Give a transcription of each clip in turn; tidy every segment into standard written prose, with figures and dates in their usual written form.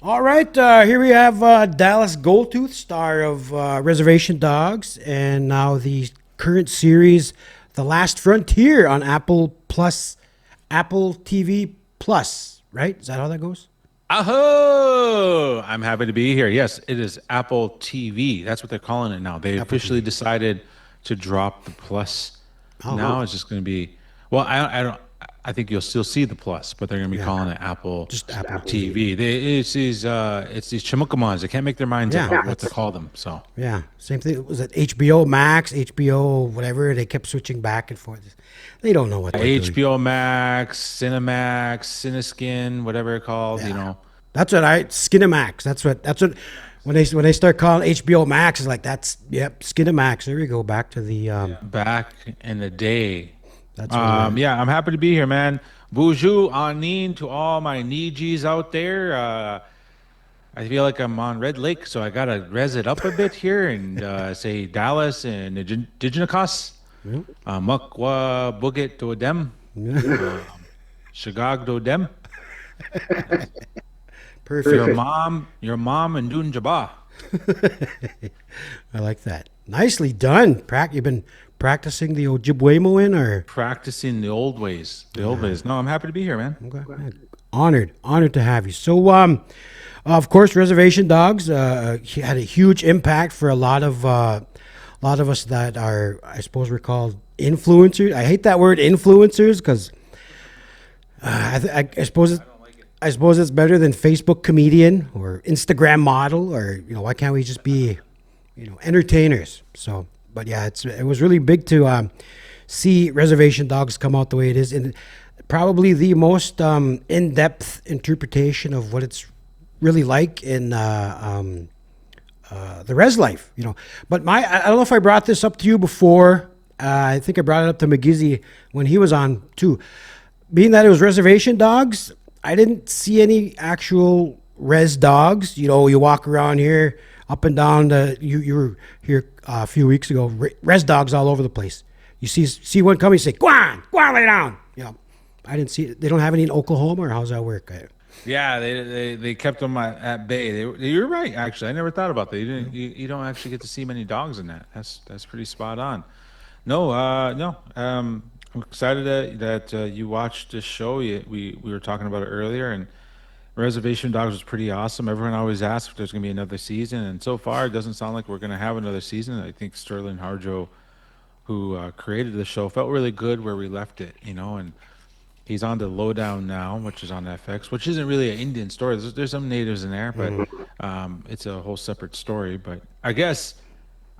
All right, here we have Dallas Goldtooth, star of Reservation Dogs, and now the current series, The Last Frontier, on Apple TV Plus. Right? Is that how that goes? Aho! I'm happy to be here. Yes, it is Apple TV. That's what they're calling it now. They Apple officially TV. decided to drop the plus. Oh, Now it's just going to be, well, I don't, I think you'll still see the plus, but they're going to be yeah, calling it Apple just Apple TV. TV. It's these chamukamans. They can't make their minds up Yeah, on what to that's call them. So same thing. Was it HBO Max, HBO whatever? They kept switching back and forth. They don't know what they're doing. HBO Max, Cinemax, Cineskin, whatever it's called, Yeah, that's what Skinamax. That's what when they start calling HBO Max, it's like that's Skinamax. There we go. Back to the back in the day. that's when we're Yeah, I'm happy to be here, man. Bonjour, Anin, to all my Nijis out there. I feel like I'm on Red Lake, so I gotta res it up a bit here and say Dallas and Dignicos, Mukwa Bugit do Dem, Shagag do Dem, perfect. your mom and Dun Jabba. I like that. Nicely done. You've been practicing the Ojibwe in, or Practicing the old ways. The old ways. No, I'm happy to be here, man. okay. Man, honored to have you. So, of course, Reservation Dogs had a huge impact for a lot of us that are, I suppose, we're called influencers. I hate that word, influencers, because I suppose I suppose it's better than Facebook comedian or Instagram model, or why can't we just be entertainers? So, but yeah, it was really big to see Reservation Dogs come out the way it is, and probably the most in-depth interpretation of what it's really like in the res life. But I don't know if I brought this up to you before. I think I brought it up to McGizzy when he was on too. Being that it was Reservation Dogs, I didn't see any actual res dogs. You walk around here up and down you were here a few weeks ago. Res dogs all over the place. You see one coming, you say, go on, lay down. I didn't see it. They don't have any in Oklahoma, or how's that work? Yeah, they kept them at bay. You're right, actually. I never thought about that. You don't actually get to see many dogs in that. That's pretty spot on. No, no. I'm excited that you watched this show. We were talking about it earlier, and Reservation Dogs was pretty awesome. Everyone always asks if there's going to be another season, and so far it doesn't sound like we're going to have another season. I think Sterling Harjo, who created the show, felt really good where we left it, and he's on the Lowdown now, which is on FX, which isn't really an Indian story. There's some natives in there, but it's a whole separate story. But I guess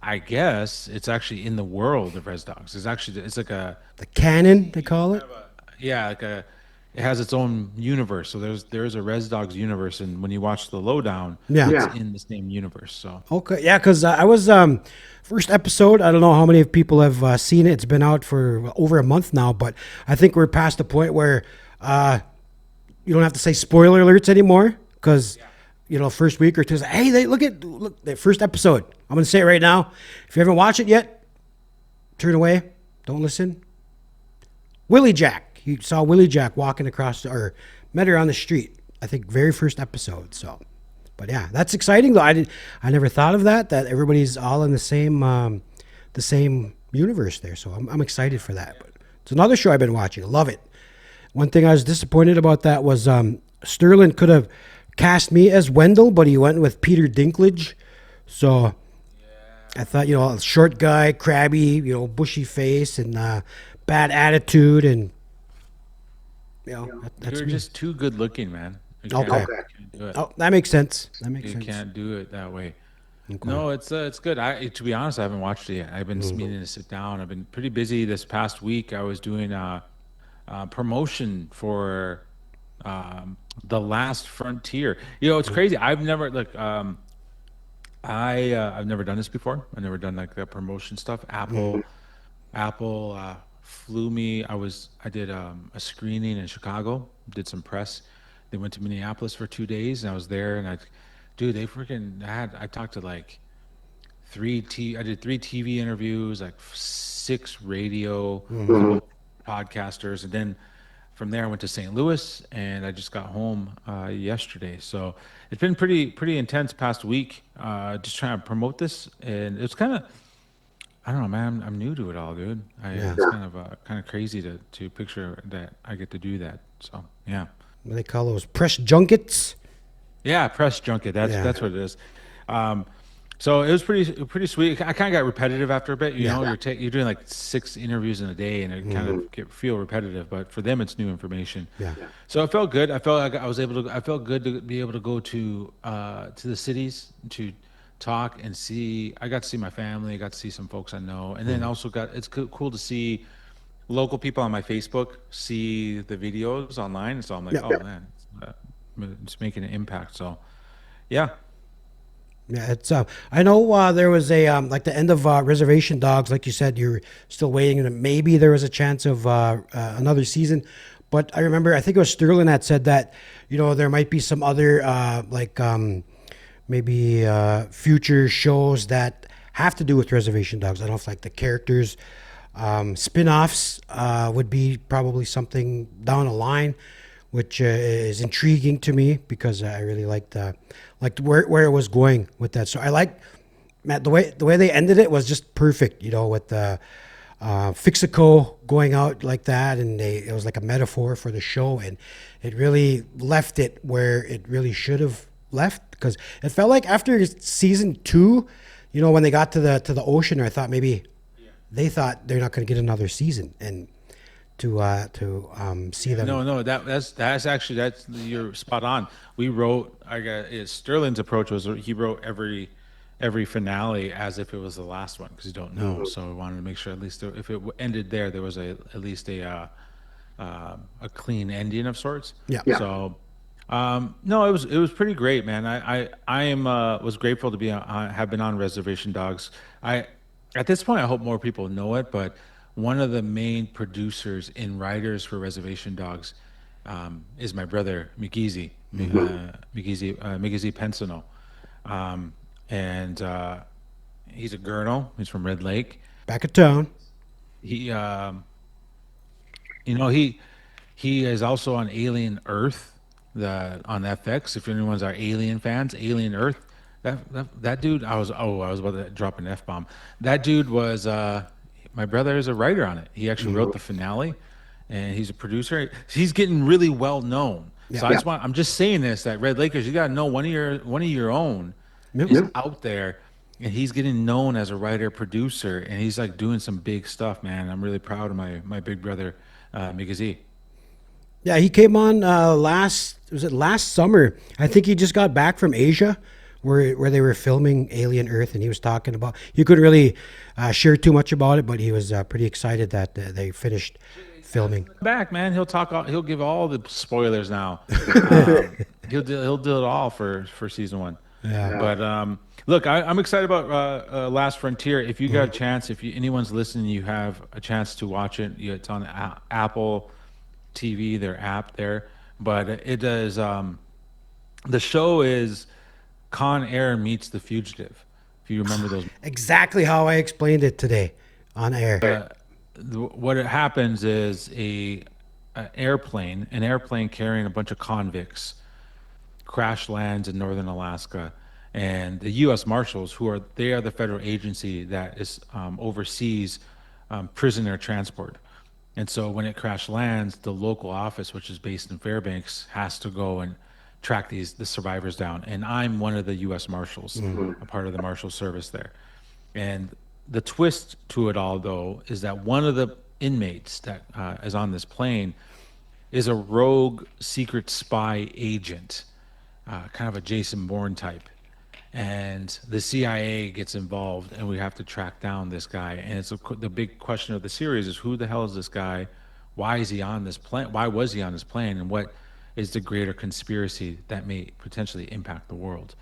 it's actually in the world of Res Dogs. It's like a The canon, they call it. yeah, it has its own universe. So there's a Res Dogs universe, and when you watch the Lowdown, Yeah. it's in the same universe. So Okay. Yeah, because I was first episode. I don't know how many people have seen it. It's been out for over a month now, but I think we're past the point where you don't have to say spoiler alerts anymore, because first week or two, say, hey, look the first episode. I'm gonna say it right now. If you haven't watched it yet, turn away. Don't listen. Willie Jack. You saw Willie Jack walking across, or met her on the street. I think very first episode. So, but yeah, that's exciting though. I never thought of that. That everybody's all in the same universe there. So I'm excited for that. But it's another show I've been watching. I love it. One thing I was disappointed about that was Sterling could have cast me as Wendell, but he went with Peter Dinklage. So I thought, a short guy, crabby, bushy face, and bad attitude, and that's you're me. just too good looking, man. Okay. Can't do it. Oh, that makes sense. That makes You sense. can't do it that way. Okay. No, it's good. To be honest, I haven't watched it yet. I've been meaning to sit down. I've been pretty busy this past week. I was doing a promotion for the Last Frontier. It's crazy. I've never I've never done this before. I've never done like the promotion stuff. Apple flew me. I did a screening in Chicago. Did some press. They went to Minneapolis for 2 days, and I was there. And dude, they freaking I talked to like I did three TV interviews, like six radio, couple podcasters, and then from there, I went to St. Louis, and I just got home yesterday. So it's been pretty intense past week, just trying to promote this, and it's kind of, I don't know, man. I'm new to it all, dude. Yeah. It's kind of crazy to picture that I get to do that. So yeah. What do they call those press junkets? Yeah, press junket. That's Yeah. what it is. Um, so it was pretty sweet. I kind of got repetitive after a bit. You Yeah. know, you're doing like 6 interviews in a day, and it kind of feel repetitive. But for them, it's new information. Yeah. So it felt good. I felt like I was able to. I felt good to be able to go to the cities to talk and see. I got to see my family. I got to see some folks I know, and then also it's cool to see local people on my Facebook see the videos online. So I'm like, Yeah. oh man, it's making an impact. So yeah. Yeah, it's I know there was a like the end of Reservation Dogs, like you said, you're still waiting, and maybe there was a chance of another season. But I remember, I think it was Sterling that said that there might be some other maybe future shows that have to do with Reservation Dogs. I don't know if like the characters, spin-offs would be probably something down the line, which is intriguing to me because I really liked where it was going with that. So I like, Matt, the way they ended it was just perfect. With the Fixico going out like that, and it was like a metaphor for the show, and it really left it where it really should have left, because it felt like after season 2, when they got to the ocean, I thought maybe they thought they're not going to get another season, and to see them. No, that's actually, you're spot on. We wrote, Sterling's approach was he wrote every finale as if it was the last one because you don't know. So we wanted to make sure at least if it ended there was at least a clean ending of sorts. Yeah. Yeah. So no, it was pretty great, man. I am was grateful to have been on Reservation Dogs. At this point I hope more people know it, but one of the main producers and writers for Reservation Dogs is my brother Migizi, Migizi Pensano, and he's a Gurno. He's from Red Lake. Back at town. He, he is also on Alien Earth, on FX. If anyone's our Alien fans, Alien Earth. That dude, I was about to drop an F-bomb. That dude was my brother is a writer on it. He actually wrote the finale, and he's a producer. He's getting really well known. Yeah. So I'm just saying this, that Red Lakers, you got to know one of your own Yep. is out there, and he's getting known as a writer producer, and he's like doing some big stuff, man. I'm really proud of my big brother, Migazi. Yeah, he came on last summer? I think he just got back from Asia, where they were filming Alien Earth, and he was talking about. You couldn't really share too much about it, but he was pretty excited that they finished filming. Back, man. He'll give all the spoilers now. He'll do it all for season 1. Yeah. But look, I'm excited about Last Frontier. If you got a chance, if anyone's listening, you have a chance to watch it. It's on Apple TV, their app there. But it does. The show is Con Air meets The Fugitive. If you remember those. Exactly how I explained it today on air. What it happens is an airplane carrying a bunch of convicts crash lands in northern Alaska, and the U.S. Marshals, they are the federal agency that oversees prisoner transport. And so when it crash lands, the local office, which is based in Fairbanks, has to go and track the survivors down. And I'm one of the U.S. Marshals, a part of the Marshal Service there. And the twist to it all, though, is that one of the inmates that is on this plane is a rogue secret spy agent, kind of a Jason Bourne type. And the CIA gets involved, and we have to track down this guy. And the big question of the series is, who the hell is this guy? Why is he on this plane? Why was he on this plane? And what is the greater conspiracy that may potentially impact the world?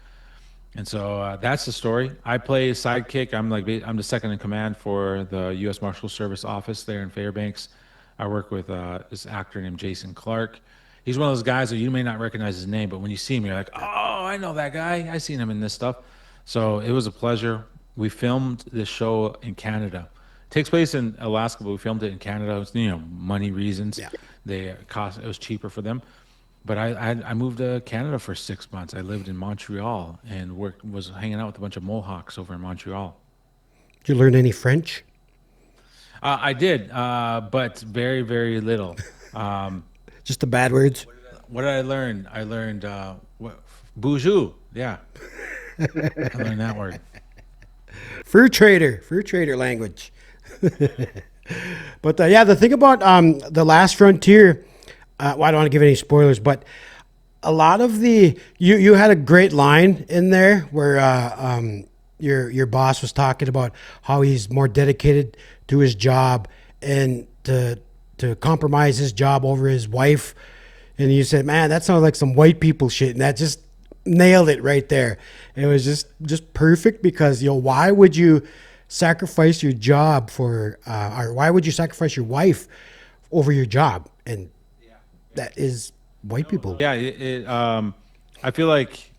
And so that's the story. I play sidekick. I'm the second in command for the U.S. Marshal Service office there in Fairbanks. I work with this actor named Jason Clark. He's one of those guys that you may not recognize his name, but when you see him, you're like, oh, I know that guy. I've seen him in this stuff. So it was a pleasure. We filmed this show in Canada takes place in Alaska, but we filmed it in Canada. It was, money reasons. Yeah. It was cheaper for them. But I moved to Canada for 6 months. I lived in Montreal and was hanging out with a bunch of Mohawks over in Montreal. Did you learn any French? I did, but very, very little. Um, Just the bad words? what did I learn? I learned boujou. Yeah, I learned that word. Fur trader language. But yeah, the thing about the Last Frontier, well, I don't want to give any spoilers, but a lot of you had a great line in there where your boss was talking about how he's more dedicated to his job and to compromise his job over his wife, and you said, "Man, that sounds like some white people shit," and that just nailed it right there. It was just perfect because why would you sacrifice your job for, or why would you sacrifice your wife over your job? And that is white people. Yeah, I feel like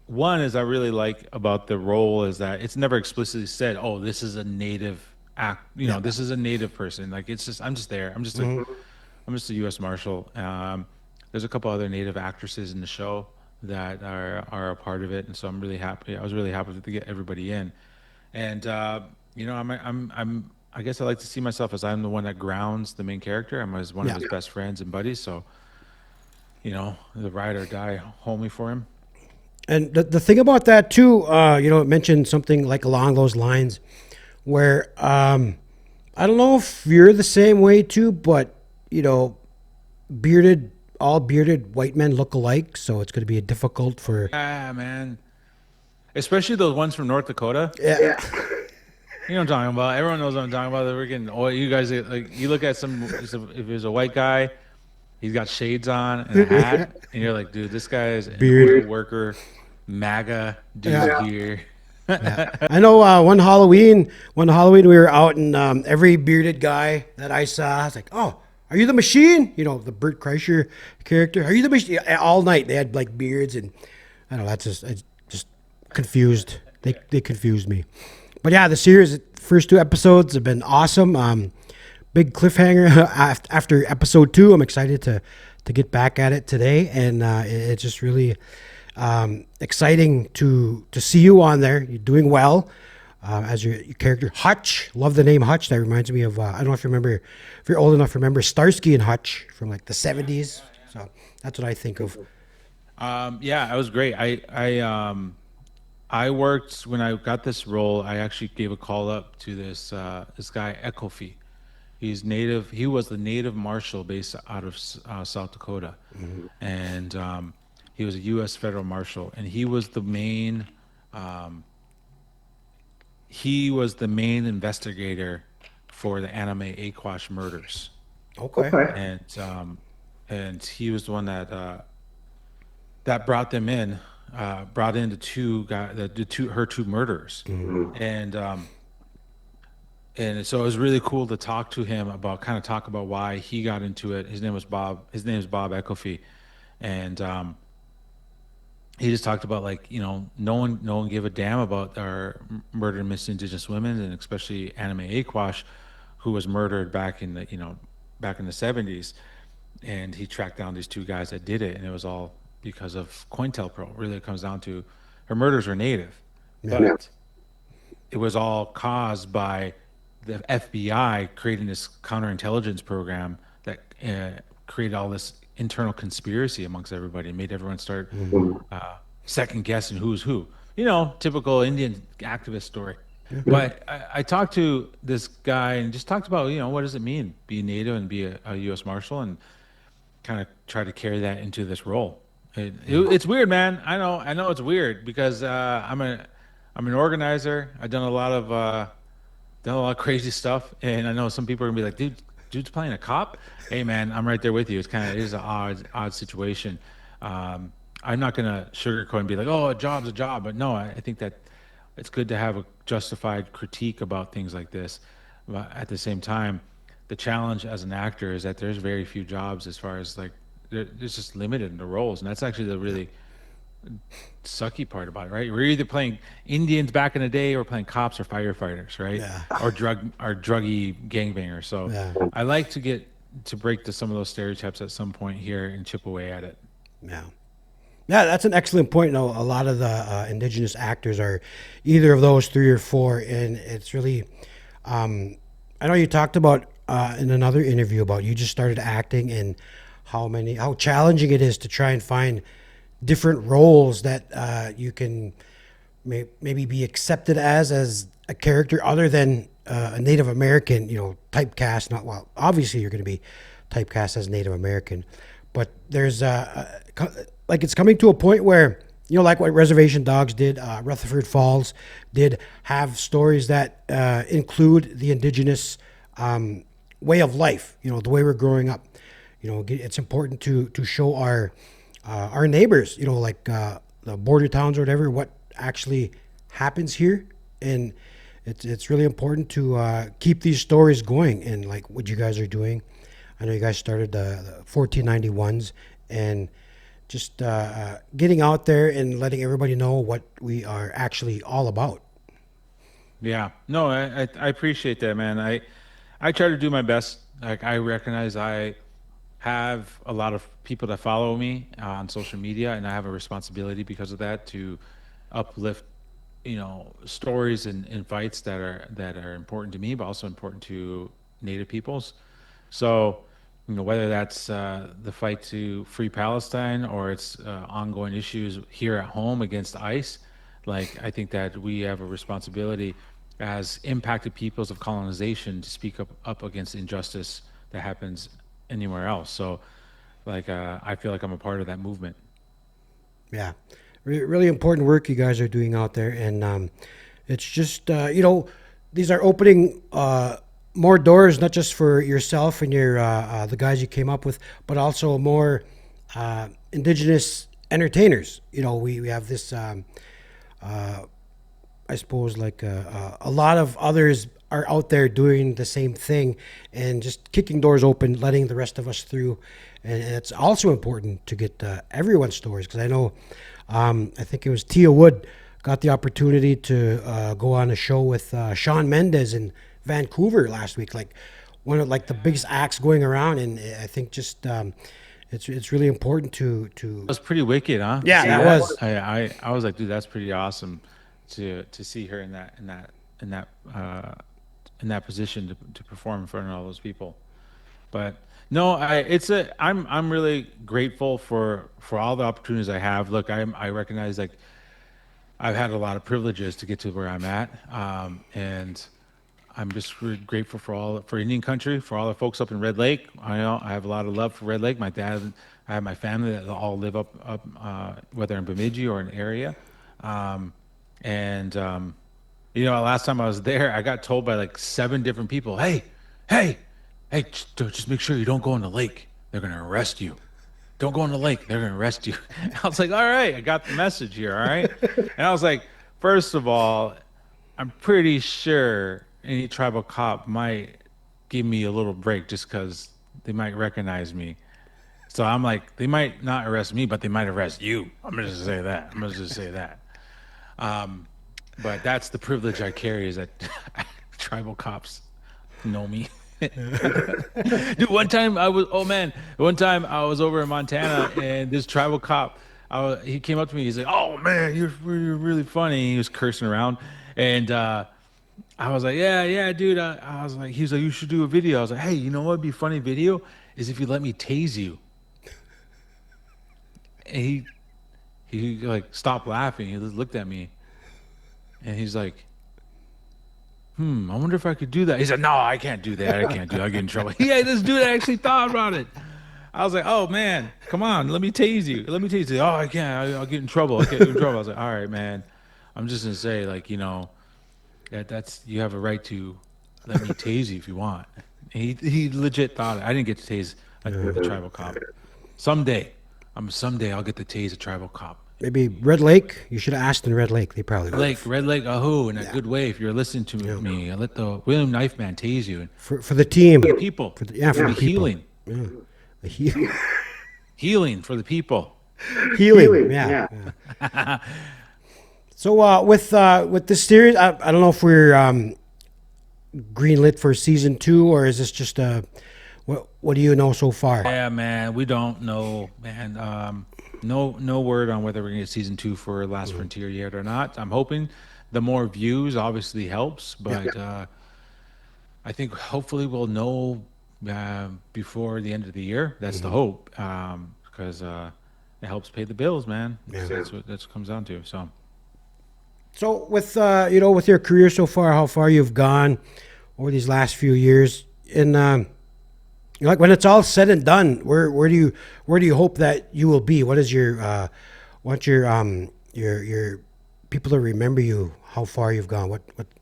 one is I really like about the role is that it's never explicitly said, "Oh, this is a native act." This is a native person. Like it's just I'm just there. I'm just a U.S. Marshal. There's a couple other native actresses in the show that are a part of it, and so I'm really happy. I was really happy to get everybody in, and I guess I like to see myself as I'm the one that grounds the main character. I'm as one of his best friends and buddies, so the ride or die homie for him. And the thing about that too, it mentioned something like along those lines, where I don't know if you're the same way too, but all bearded white men look alike, so it's going to be difficult for. Yeah, man. Especially those ones from North Dakota. Yeah. You know what I'm talking about. Everyone knows what I'm talking about. They're freaking. Oh, you guys like you look at if there's a white guy, he's got shades on and a hat, and you're like, dude, this guy is an Beard. oil worker, MAGA dude here. Yeah. I know one Halloween we were out, and every bearded guy that I saw, I was like, "Oh, are you the Machine?" The Bert Kreischer character. Are you the Machine? All night they had like beards, and I don't know. I just confused. They confused me. But yeah, the series, first 2 episodes have been awesome. Big cliffhanger after episode 2. I'm excited to get back at it today, and it's just really exciting to see you on there. You're doing well as your character Hutch. Love the name Hutch. That reminds me of I don't know if you're old enough to remember Starsky and Hutch from like the 70s. So that's what I think of. Yeah, it was great. I worked when I got this role. I actually gave a call up to this guy Ekofi. He's native. He was the native marshal based out of South Dakota, and he was a U.S. federal marshal, and he was the main. He was the main investigator for the anime Aquash murders, Okay. and he was the one that brought them in, brought in the two guys, her two murders, and so it was really cool to talk to him about talk about why he got into it. His name was Bob. His name is Bob Ekofi, and he just talked about no one gave a damn about our murder of missing Indigenous women, and especially Anime Aquash, who was murdered back in the 70s, and he tracked down these two guys that did it, and it was all because of COINTELPRO. Really, it comes down to her murders were native, but it was all caused by the FBI creating this counterintelligence program that created all this internal conspiracy amongst everybody and made everyone start second guessing who's who. Typical Indian activist story. But I talked to this guy and just talked about, what does it mean be native and be a U.S. Marshal, and kind of try to carry that into this role. It's weird, man. I know it's weird because I'm an organizer. I've done a lot of crazy stuff, and I know some people are gonna be like, dude's playing a cop. Hey, man, I'm right there with you. It is an odd situation. I'm not gonna sugarcoat and be like, oh, a job's a job, but no, I think that it's good to have a justified critique about things like this. But at the same time, the challenge as an actor is that there's very few jobs as far as there's just limited in the roles, and that's actually sucky part about it, right? We're either playing Indians back in the day, or playing cops or firefighters, right? Yeah. Or druggy gangbangers. So Yeah. I like to get to break to some of those stereotypes at some point here and chip away at it. Yeah. Yeah, that's an excellent point. No, a lot of the indigenous actors are either of those three or four, and it's really. I know you talked about in another interview about you just started acting and how challenging it is to try and find different roles that you can maybe be accepted as a character other than a Native American, typecast. Not well, obviously you're going to be typecast as Native American, but there's like it's coming to a point where like what Reservation Dogs did, Rutherford Falls did have stories that include the indigenous way of life. The way we're growing up. It's important to show our neighbors. Like the border towns or whatever, what actually happens here, and it's really important to keep these stories going. And like what you guys are doing, I know you guys started the 1491s and just getting out there and letting everybody know what we are actually all about. Yeah, no, I appreciate that, man. I try to do my best. Like, I recognize I have a lot of people that follow me on social media, and I have a responsibility because of that to uplift, stories and fights that are important to me, but also important to Native peoples. So, whether that's the fight to free Palestine, or it's ongoing issues here at home against ICE, like, I think that we have a responsibility as impacted peoples of colonization to speak up against injustice that happens anywhere else. So, like, I feel like I'm a part of that movement. Yeah, really important work you guys are doing out there, and it's just these are opening more doors, not just for yourself and your the guys you came up with, but also more indigenous entertainers. We have this. I suppose like a lot of others are out there doing the same thing and just kicking doors open, letting the rest of us through. And it's also important to get everyone's stories, because I know I think it was Tia Wood got the opportunity to go on a show with Shawn Mendes in Vancouver last week, like one of like the biggest acts going around. And I think just it's really important to That was pretty wicked, huh? Yeah, See that that? was. I was like, dude, that's pretty awesome to see her in that position to perform in front of all those people. But no, I'm really grateful for all the opportunities I have. Look, I recognize, like, I've had a lot of privileges to get to where I'm at, and I'm just really grateful for Indian country, for all the folks up in Red Lake. I know I have a lot of love for Red Lake. My dad, I have my family that all live up whether in Bemidji or an area, and last time I was there, I got told by like 7 different people, hey, just make sure you don't go in the lake. They're gonna arrest you. Don't go in the lake. They're gonna arrest you. I was like, all right, I got the message here. All right, and I was like, first of all, I'm pretty sure any tribal cop might give me a little break just because they might recognize me. So I'm like, they might not arrest me, but they might arrest you. I'm gonna just say that. But that's the privilege I carry, is that tribal cops know me. Dude, one time I was over in Montana, and this tribal cop, he came up to me. He's like, "Oh man, you're really funny." He was cursing around, and I was like, "Yeah, dude." I was like, he was like, "You should do a video." I was like, "Hey, you know what'd be a funny video is if you let me tase you." And he like stopped laughing. He just looked at me, and he's like, I wonder if I could do that. He said, "No, I can't do that. I can't do that. I'll get in trouble." Yeah, this dude actually thought about it. I was like, "Oh man, come on, let me tase you. Let me tase you." "Oh, I can't. I'll get in trouble. I'll get in trouble." I was like, "All right, man. I'm just gonna say, like, that's you have a right to let me tase you if you want." He legit thought it. I didn't get to tase the tribal cop. Someday I'll get to tase a tribal cop. Maybe Red Lake. You should have asked in Red Lake. They probably would. Red Lake, ahoo, in a good way. If you're listening to me, I let the William Knife Man tase you. For the team. For the people. For the people. Healing. Yeah. The healing. Healing for the people. Healing. Yeah. So with this series, I don't know if we're greenlit for season 2, or is this just what do you know so far? Yeah, man, we don't know, man. No word on whether we're gonna get season 2 for Last Frontier yet or not. I'm hoping the more views obviously helps, but I think hopefully we'll know before the end of the year. That's the hope, because it helps pay the bills, man. That's what comes down to. So with with your career so far, how far you've gone over these last few years, and like when it's all said and done, where do you hope that you will be? What is your your people to remember you? How far you've gone?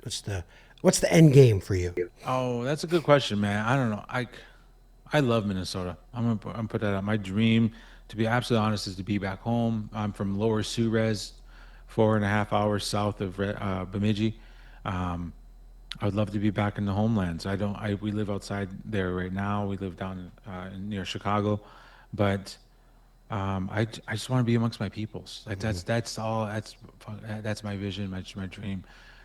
What's the end game for you? Oh, that's a good question, man. I don't know. I love Minnesota. I'm put that out. My dream, to be absolutely honest, is to be back home. I'm from Lower Suez, 4.5 hours south of Bemidji. I would love to be back in the homelands. We live outside there right now. We live down near Chicago, but I just want to be amongst my peoples. Like that's all. That's my vision, my dream,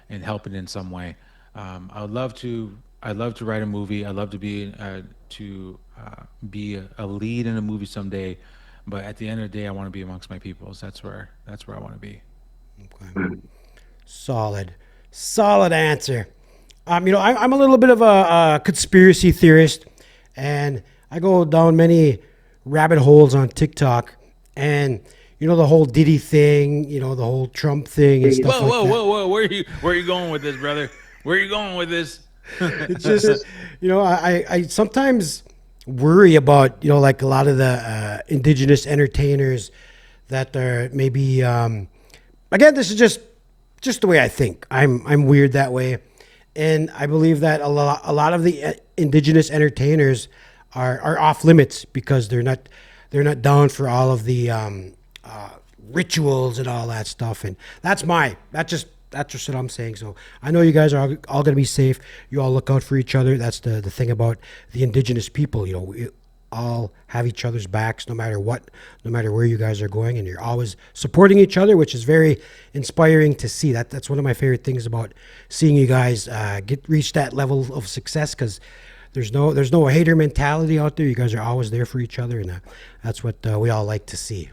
and helping in some way. I'd love to. I'd love to write a movie. I'd love to be a lead in a movie someday. But at the end of the day, I want to be amongst my peoples. That's where I want to be. Okay. Solid answer. I'm a little bit of a conspiracy theorist, and I go down many rabbit holes on TikTok, and the whole Diddy thing, the whole Trump thing and stuff like that. Whoa! Where are you going with this, brother? Where are you going with this? It's just, I sometimes worry about, like a lot of the indigenous entertainers that are maybe, again, this is just the way I think. I'm weird that way. And I believe that a lot of the indigenous entertainers are off limits because they're not down for all of the rituals and all that stuff. And that's just what I'm saying. So I know you guys are all going to be safe. You all look out for each other. That's the thing about the indigenous people. We all have each other's backs no matter what, no matter where you guys are going, and you're always supporting each other, which is very inspiring to see. That's one of my favorite things about seeing you guys reach that level of success, because there's no hater mentality out there. You guys are always there for each other, and that's what we all like to see.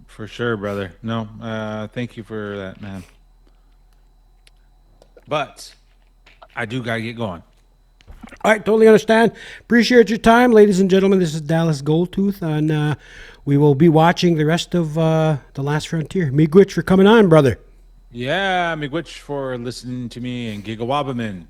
For sure, brother. No, thank you for that, man. But I do gotta get going. All right, totally understand. Appreciate your time, ladies and gentlemen. This is Dallas Goldtooth, and we will be watching the rest of The Last Frontier. Miigwech for coming on, brother. Yeah, Miigwech for listening to me, and Gigawabaman.